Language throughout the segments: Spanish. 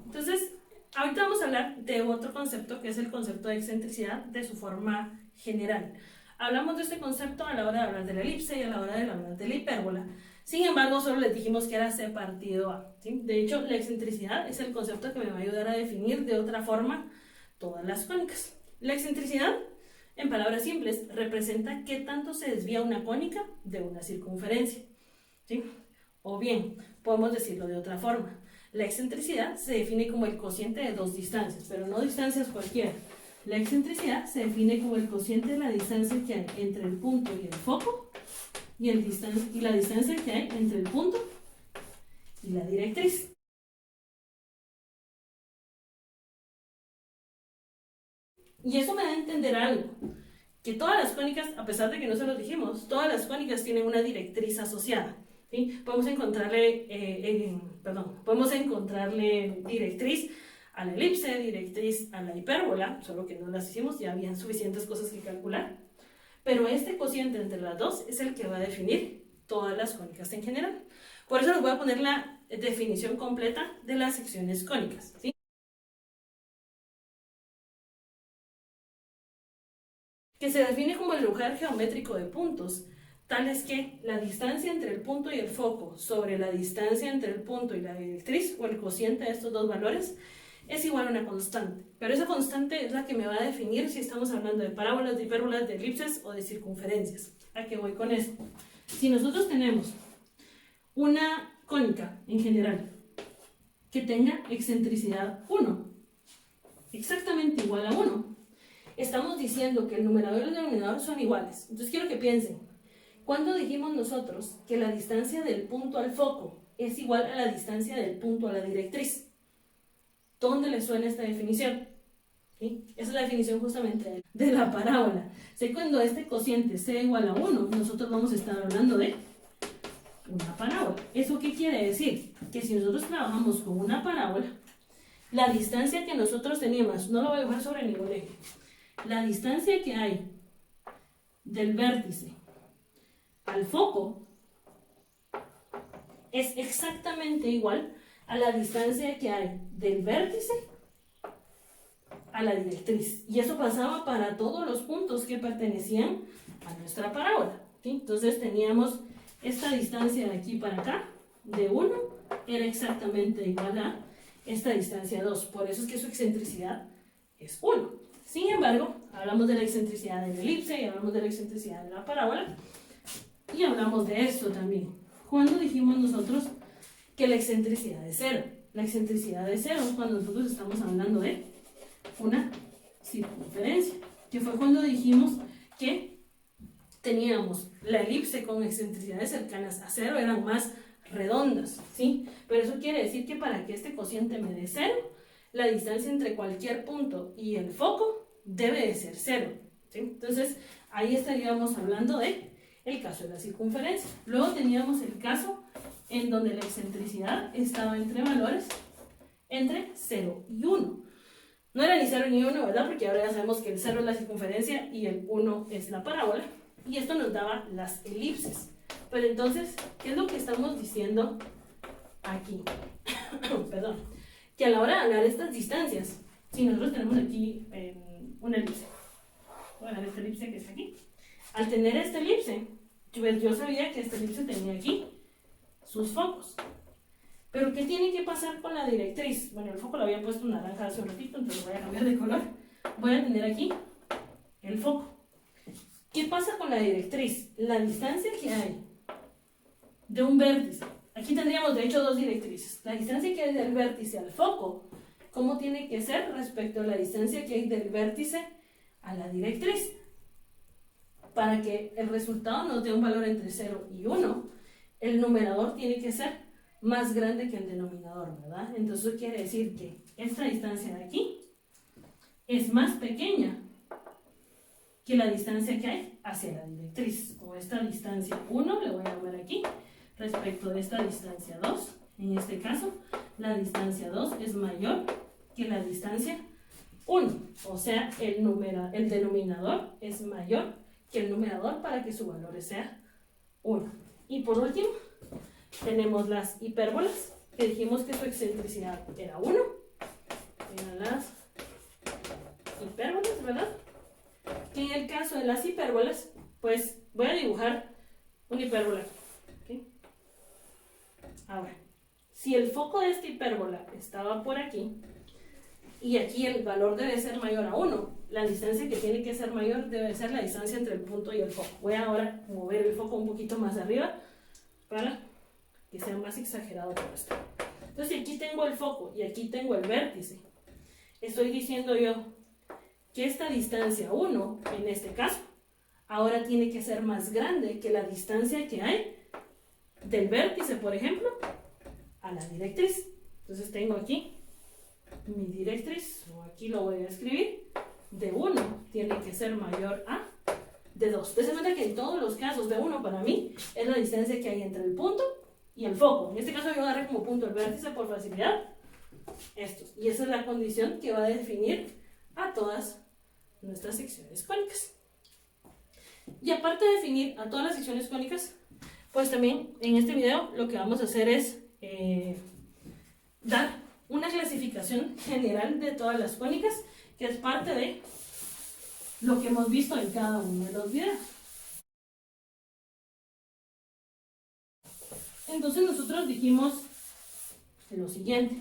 Entonces, ahorita vamos a hablar de otro concepto que es el concepto de excentricidad de su forma general. Hablamos de este concepto a la hora de hablar de la elipse y a la hora de hablar de la hipérbola. Sin embargo, solo les dijimos que era C partido A, ¿sí? De hecho, la excentricidad es el concepto que me va a ayudar a definir de otra forma todas las cónicas. La excentricidad, en palabras simples, representa qué tanto se desvía una cónica de una circunferencia, ¿sí? O bien, podemos decirlo de otra forma. La excentricidad se define como el cociente de dos distancias, pero no distancias cualquiera. La excentricidad se define como el cociente de la distancia que hay entre el punto y el foco y la distancia que hay entre el punto y la directriz. Y eso me da a entender algo, que todas las cónicas, a pesar de que no se lo dijimos, todas las cónicas tienen una directriz asociada, ¿sí? Podemos encontrarle directriz a la elipse, directriz a la hipérbola, solo que no las hicimos, ya habían suficientes cosas que calcular, pero este cociente entre las dos es el que va a definir todas las cónicas en general. Por eso les voy a poner la definición completa de las secciones cónicas, ¿sí? Que se define como el lugar geométrico de puntos, tal es que la distancia entre el punto y el foco sobre la distancia entre el punto y la directriz, o el cociente de estos dos valores, es igual a una constante. Pero esa constante es la que me va a definir si estamos hablando de parábolas, de hipérbolas, de elipses o de circunferencias. ¿A qué voy con esto? Si nosotros tenemos una cónica en general que tenga excentricidad 1, exactamente igual a 1, estamos diciendo que el numerador y el denominador son iguales. Entonces quiero que piensen, ¿cuándo dijimos nosotros que la distancia del punto al foco es igual a la distancia del punto a la directriz? ¿Dónde les suena esta definición? ¿Sí? Esa es la definición justamente de la parábola. Sé cuando este cociente sea igual a 1, nosotros vamos a estar hablando de una parábola. ¿Eso qué quiere decir? Que si nosotros trabajamos con una parábola, la distancia que nosotros teníamos, no lo voy a dejar sobre ningún eje, la distancia que hay del vértice al foco es exactamente igual a la distancia que hay del vértice a la directriz. Y eso pasaba para todos los puntos que pertenecían a nuestra parábola, ¿sí? Entonces teníamos esta distancia de aquí para acá, de 1, era exactamente igual a esta distancia 2. Por eso es que su excentricidad es 1. Sin embargo, hablamos de la excentricidad de la elipse y hablamos de la excentricidad de la parábola. Y hablamos de esto también. ¿Cuándo dijimos nosotros que la excentricidad es 0? La excentricidad es 0 cuando nosotros estamos hablando de una circunferencia, que fue cuando dijimos que teníamos la elipse con excentricidades cercanas a 0, eran más redondas, ¿sí? Pero eso quiere decir que para que este cociente me dé 0, la distancia entre cualquier punto y el foco debe de ser 0, ¿sí? Entonces, ahí estaríamos hablando de el caso de la circunferencia. Luego teníamos el caso en donde la excentricidad estaba entre valores entre 0 y 1. No era ni 0 ni 1, ¿verdad? Porque ahora ya sabemos que el 0 es la circunferencia y el 1 es la parábola. Y esto nos daba las elipses. Pero entonces, ¿qué es lo que estamos diciendo aquí? Perdón. Que a la hora de hablar de estas distancias, si nosotros tenemos aquí una elipse, voy a dar esta elipse que está aquí. Al tener esta elipse, yo sabía que esta elipse tenía aquí sus focos. Pero ¿qué tiene que pasar con la directriz? Bueno, el foco lo había puesto naranja hace un ratito, entonces lo voy a cambiar de color. Voy a tener aquí el foco. ¿Qué pasa con la directriz? La distancia que hay de un vértice. Aquí tendríamos de hecho dos directrices. La distancia que hay del vértice al foco, ¿cómo tiene que ser respecto a la distancia que hay del vértice a la directriz? Para que el resultado nos dé un valor entre 0 y 1, el numerador tiene que ser más grande que el denominador, ¿verdad? Entonces eso quiere decir que esta distancia de aquí es más pequeña que la distancia que hay hacia la directriz. O esta distancia 1, le voy a llamar aquí, respecto de esta distancia 2. En este caso, la distancia 2 es mayor que la distancia 1. O sea, el denominador es mayor que el numerador para que su valor sea 1. Y por último, tenemos las hipérbolas, que dijimos que su excentricidad era 1 eran las hipérbolas, ¿verdad? Que en el caso de las hipérbolas, pues voy a dibujar una hipérbola. ¿Okay? Ahora, si el foco de esta hipérbola estaba por aquí, y aquí el valor debe ser mayor a 1, la distancia que tiene que ser mayor debe ser la distancia entre el punto y el foco. Voy ahora a mover el foco un poquito más arriba para que sea más exagerado todo esto. Entonces, si aquí tengo el foco y aquí tengo el vértice, estoy diciendo yo que esta distancia 1, en este caso, ahora tiene que ser más grande que la distancia que hay del vértice, por ejemplo, a la directriz. Entonces tengo aquí mi directriz, o aquí lo voy a escribir, de 1 tiene que ser mayor a de 2. Entonces, se cuenta que en todos los casos de 1 para mí es la distancia que hay entre el punto y el foco. En este caso yo agarré como punto el vértice por facilidad estos. Y esa es la condición que va a definir a todas nuestras secciones cónicas. Y aparte de definir a todas las secciones cónicas, pues también en este video lo que vamos a hacer es dar una clasificación general de todas las cónicas, que es parte de lo que hemos visto en cada uno de los videos. Entonces nosotros dijimos lo siguiente: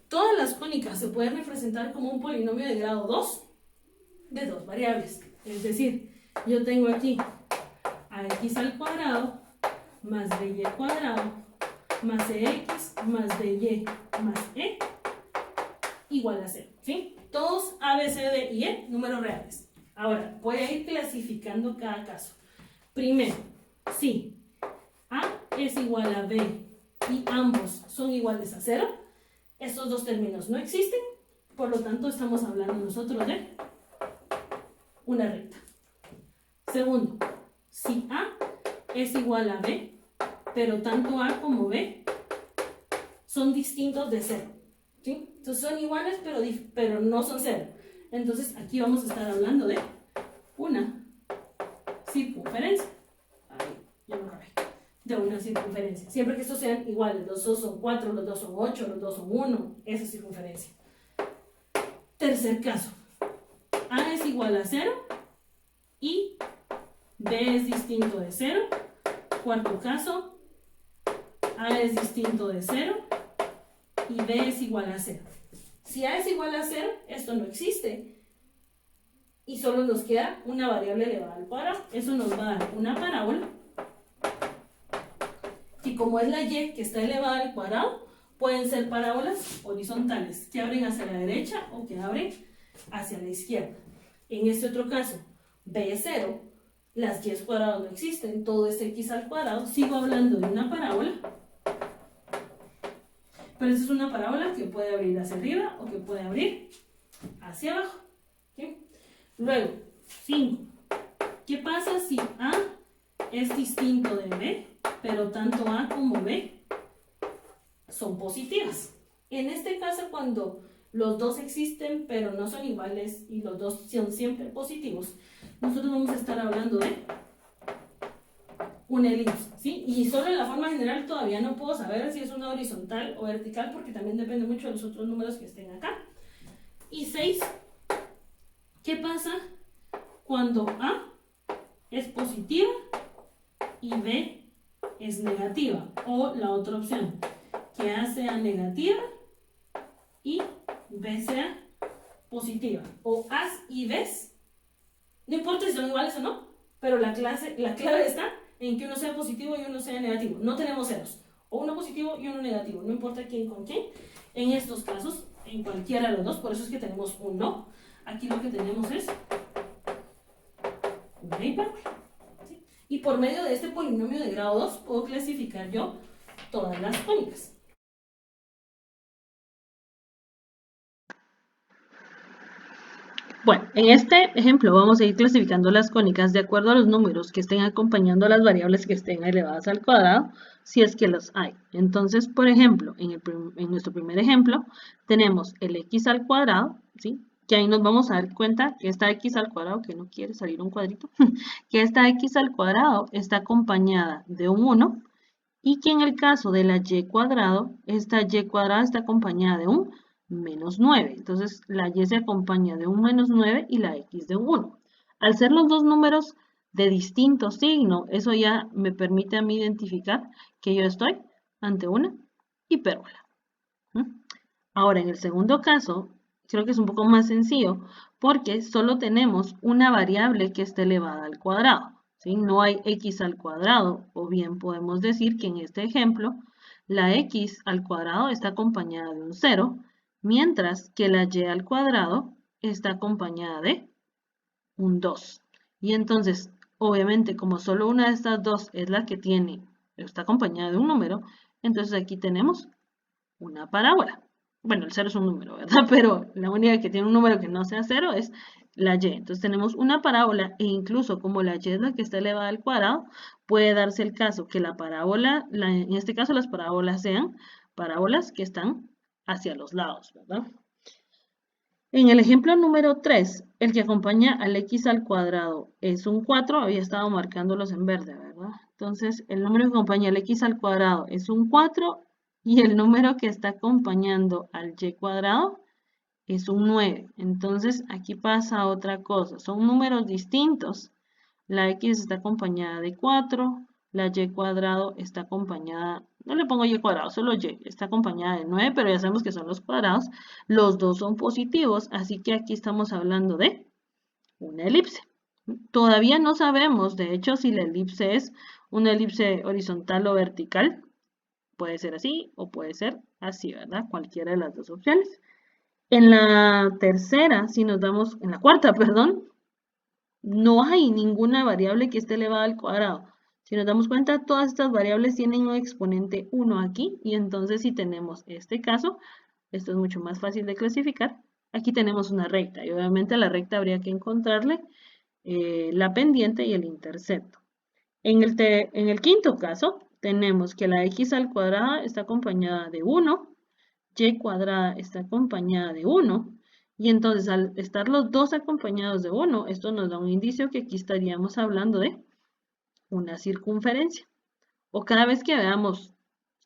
todas las cónicas se pueden representar como un polinomio de grado 2 de dos variables. Es decir, yo tengo aquí ax al cuadrado más by cuadrado más ex más dy más e igual a 0, ¿sí? Todos a, b, c, d y e, números reales. Ahora, voy a ir clasificando cada caso. Primero, si a es igual a b y ambos son iguales a 0, estos dos términos no existen, por lo tanto estamos hablando nosotros de una recta. Segundo, si a es igual a b, pero tanto a como b son distintos de 0, ¿sí? Entonces son iguales, pero no son 0. Entonces aquí vamos a estar hablando de una circunferencia. Ahí, ya lo acabé. De una circunferencia. Siempre que estos sean iguales, los dos son 4, los dos son 8, los dos son 1, esa es circunferencia. Tercer caso, a es igual a 0 y b es distinto de 0. Cuarto caso, a es distinto de 0 y b es igual a 0. Si a es igual a 0, esto no existe y solo nos queda una variable elevada al cuadrado. Eso nos va a dar una parábola que, como es la y que está elevada al cuadrado, pueden ser parábolas horizontales que abren hacia la derecha o que abren hacia la izquierda. En este otro caso, b es 0, las y cuadradas no existen, todo es x al cuadrado. Sigo hablando de una parábola, pero esta es una parábola que puede abrir hacia arriba o que puede abrir hacia abajo, ¿sí? Luego, 5. ¿Qué pasa si a es distinto de b, pero tanto a como b son positivas? En este caso, cuando los dos existen pero no son iguales y los dos son siempre positivos, nosotros vamos a estar hablando de una elipse, ¿sí? Y solo en la forma general todavía no puedo saber si es una horizontal o vertical, porque también depende mucho de los otros números que estén acá. Y 6, ¿qué pasa cuando a es positiva y b es negativa? O la otra opción, que a sea negativa y b sea positiva. O a y b, no importa si son iguales o no, pero la clave está en que uno sea positivo y uno sea negativo. No tenemos ceros, o uno positivo y uno negativo, no importa quién con quién. En estos casos, en cualquiera de los dos, por eso es que tenemos un no. Aquí lo que tenemos es una hipérbola, ¿sí? Y por medio de este polinomio de grado 2 puedo clasificar yo todas las cónicas. Bueno, en este ejemplo vamos a ir clasificando las cónicas de acuerdo a los números que estén acompañando a las variables que estén elevadas al cuadrado, si es que los hay. Entonces, por ejemplo, en nuestro primer ejemplo, tenemos el x al cuadrado, ¿sí? Que ahí nos vamos a dar cuenta que esta x al cuadrado, que no quiere salir un cuadrito, que esta x al cuadrado está acompañada de un 1, y que en el caso de la y cuadrado, esta y cuadrada está acompañada de un menos 9. Entonces, la y se acompaña de un menos 9 y la x de un 1. Al ser los dos números de distinto signo, eso ya me permite a mí identificar que yo estoy ante una hipérbola. Ahora, en el segundo caso, creo que es un poco más sencillo porque solo tenemos una variable que está elevada al cuadrado. ¿Sí? No hay x al cuadrado, o bien podemos decir que en este ejemplo la x al cuadrado está acompañada de un 0, mientras que la y al cuadrado está acompañada de un 2. Y entonces, obviamente, como solo una de estas dos es la que está acompañada de un número, entonces aquí tenemos una parábola. Bueno, el 0 es un número, ¿verdad? Pero la única que tiene un número que no sea 0 es la y. Entonces tenemos una parábola e incluso como la y es la que está elevada al cuadrado, puede darse el caso que la parábola, en este caso las parábolas sean parábolas que están hacia los lados, ¿verdad? En el ejemplo número 3, el que acompaña al x al cuadrado es un 4, había estado marcándolos en verde, ¿verdad? Entonces, el número que acompaña al x al cuadrado es un 4 y el número que está acompañando al y cuadrado es un 9. Entonces, aquí pasa otra cosa, son números distintos. La x está acompañada de 4, la y cuadrado está acompañada, no le pongo y cuadrado, solo y, está acompañada de 9, pero ya sabemos que son los cuadrados. Los dos son positivos, así que aquí estamos hablando de una elipse. Todavía no sabemos, de hecho, si la elipse es una elipse horizontal o vertical. Puede ser así o puede ser así, ¿verdad? Cualquiera de las dos opciones. En la tercera, si nos damos, en la cuarta, perdón, no hay ninguna variable que esté elevada al cuadrado. Si nos damos cuenta, todas estas variables tienen un exponente 1 aquí, y entonces si tenemos este caso, esto es mucho más fácil de clasificar, aquí tenemos una recta, y obviamente a la recta habría que encontrarle la pendiente y el intercepto. En el quinto caso, tenemos que la x al cuadrado está acompañada de 1, y cuadrada está acompañada de 1, y entonces al estar los dos acompañados de 1, esto nos da un indicio que aquí estaríamos hablando de una circunferencia. O cada vez que veamos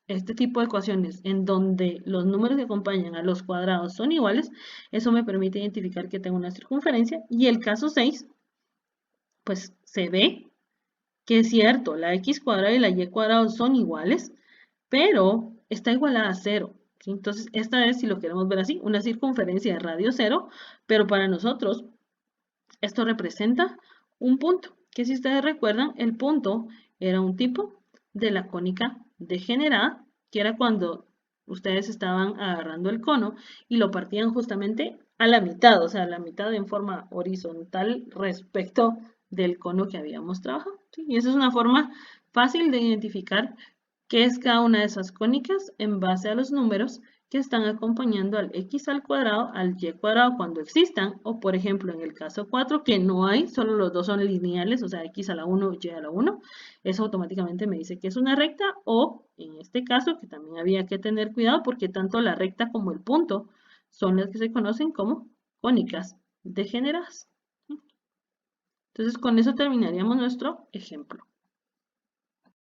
este tipo de ecuaciones en donde los números que acompañan a los cuadrados son iguales, eso me permite identificar que tengo una circunferencia. Y el caso 6, pues se ve que es cierto, la x cuadrada y la y cuadrada son iguales, pero está igualada a 0. ¿Sí? Entonces, esta es, si lo queremos ver así, una circunferencia de radio 0, pero para nosotros esto representa un punto, que si ustedes recuerdan, el punto era un tipo de la cónica degenerada, que era cuando ustedes estaban agarrando el cono y lo partían justamente a la mitad, o sea, a la mitad en forma horizontal respecto del cono que habíamos trabajado. ¿Sí? Y esa es una forma fácil de identificar qué es cada una de esas cónicas en base a los números que están acompañando al x al cuadrado, al y cuadrado cuando existan, o por ejemplo en el caso 4 que no hay, solo los dos son lineales, o sea, x a la 1, y a la 1, eso automáticamente me dice que es una recta, o en este caso que también había que tener cuidado porque tanto la recta como el punto son las que se conocen como cónicas degeneradas. Entonces con eso terminaríamos nuestro ejemplo.